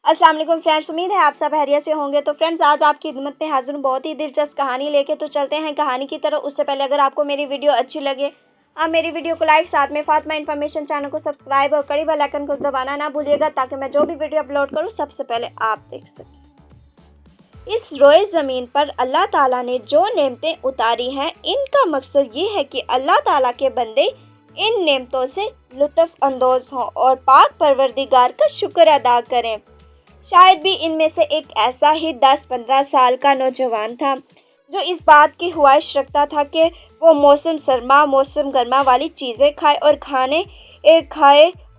अस्सलाम वालेकुम फ्रेंड्स, उम्मीद है आप सब खैरियत से होंगे। तो फ्रेंड्स, आज आपकी खिदमत में हाजिर हूँ बहुत ही दिलचस्प कहानी लेके। तो चलते हैं कहानी की तरफ। उससे पहले अगर आपको मेरी वीडियो अच्छी लगे, आप मेरी वीडियो को लाइक, साथ में फातिमा इन्फॉर्मेशन चैनल को सब्सक्राइब और कड़ी बेल आइकन को दबाना ना भूलिएगा, ताकि मैं जो भी वीडियो अपलोड करूँ सबसे पहले आप देख सकें। इस रोए ज़मीन पर अल्लाह ताला ने जो नेमतें उतारी हैं, इनका मकसद ये है कि अल्लाह ताला के बंदे इन नेमतों से लुत्फ़ अंदोज़ हों और पाक परवरदिगार का शुक्र अदा करें। शायद भी इनमें से एक ऐसा ही 10-15 साल का नौजवान था जो इस बात की ख्वाहिश रखता था कि वो मौसम सरमा मौसम गर्मा वाली चीज़ें खाए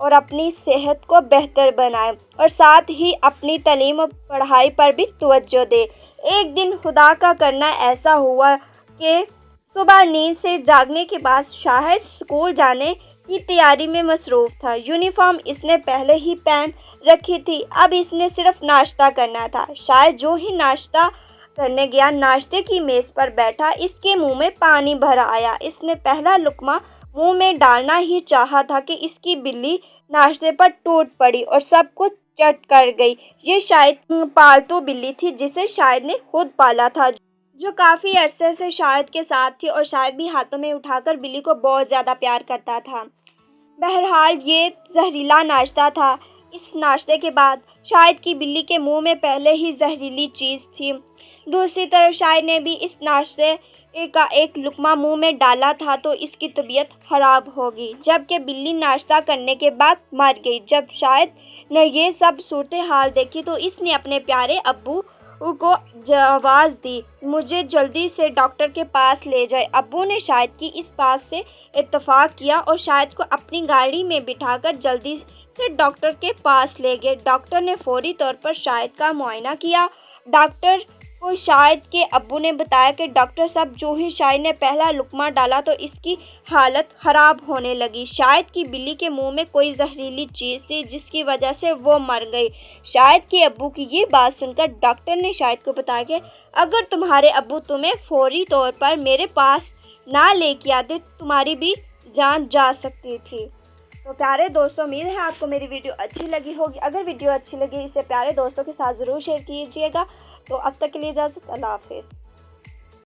और अपनी सेहत को बेहतर बनाए और साथ ही अपनी तालीम और पढ़ाई पर भी तवज्जो दे। एक दिन खुदा का करना ऐसा हुआ कि सुबह नींद से जागने के बाद शाहिद स्कूल जाने की तैयारी में मसरूफ़ था। यूनिफॉर्म इसने पहले ही पहन रखी थी, अब इसने सिर्फ नाश्ता करना था। शायद जो ही नाश्ता करने गया, नाश्ते की मेज़ पर बैठा, इसके मुंह में पानी भर आया। इसने पहला लुकमा मुंह में डालना ही चाहा था कि इसकी बिल्ली नाश्ते पर टूट पड़ी और सब कुछ चट कर गई। ये शायद पालतू बिल्ली थी जिसे शायद ने खुद पाला था, जो काफ़ी अरसे से शाहिद के साथ थी और शायद भी हाथों में उठाकर बिल्ली को बहुत ज़्यादा प्यार करता था। बहरहाल ये जहरीला नाश्ता था। इस नाश्ते के बाद शाहिद की बिल्ली के मुंह में पहले ही जहरीली चीज़ थी। दूसरी तरफ शाहिद ने भी इस नाश्ते का एक लुकमा मुंह में डाला था तो इसकी तबीयत ख़राब हो गई, जबकि बिल्ली नाश्ता करने के बाद मर गई। जब शाहिद ने ये सब सूरत हाल देखी तो इसने अपने प्यारे अब्बू को आवाज़ दी, मुझे जल्दी से डॉक्टर के पास ले जाए। अब्बू ने शाहिद की इस बात से इत्तफाक किया और शाहिद को अपनी गाड़ी में बिठाकर जल्दी से डॉक्टर के पास ले गए। डॉक्टर ने फौरी तौर पर शाहिद का मुआयना किया। डॉक्टर को शाहिद के अब्बू ने बताया कि डॉक्टर साहब, जो ही शाहिद ने पहला लुकमा डाला तो इसकी हालत ख़राब होने लगी। शाहिद की बिल्ली के मुंह में कोई जहरीली चीज़ थी जिसकी वजह से वो मर गई। शाहिद के अब्बू की ये बात सुनकर डॉक्टर ने शाहिद को बताया कि अगर तुम्हारे अब्बू तुम्हें फौरी तौर पर मेरे पास ना लेके आते, तुम्हारी भी जान जा सकती थी। तो प्यारे दोस्तों, उम्मीद है आपको मेरी वीडियो अच्छी लगी होगी। अगर वीडियो अच्छी लगी, इसे प्यारे दोस्तों के साथ ज़रूर शेयर कीजिएगा। तो अब तक के लिए इजाज़त, अल्लाह हाफ़िज़।